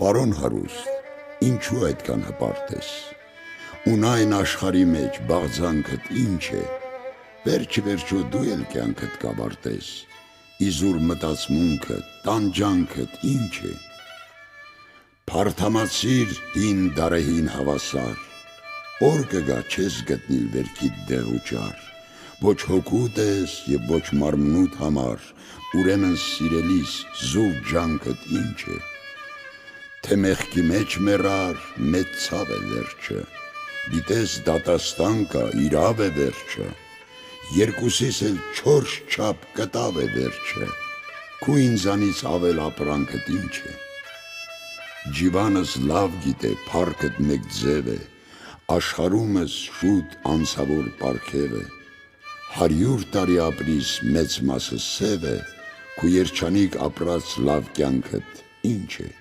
Պարոն հարուստ, ինչու այդքան հպարտ ես, ունայն աշխարի մեջ բաղձանքդ ինչ է, վերջը դու էլ կյանքդ կավարտես, իզուր մտածմունքը, տանջանքդ ինչ է, փարթամացիր հին դարեհին հավասար, օր կգա չես գտնիլ վերքիդ դեղ ու ճար, ոչ հոգուդ ես և ոչ մարմնուդ համար, ուրեմն սիրելիս զուր ջանքդ ինչ է, թե մեղքի մեջ մեռար, մեծ ցավ է վերջը, գիտես դատաստան կա, իրավ է վերջը, երկուսիս էլ չորս չափ կտավ է վերջը, քու ինձանից ավել ապրանքդ ինչ է, ջիվանս լավ գիտե, փառքդ մեկ ձև է, աշխարհումս շուտ անցավոր պարգև է, 100 տարի ապրիս մեծ մասը սև է, քու երջանիկ ապրած լավ կյանքդ ինչ է,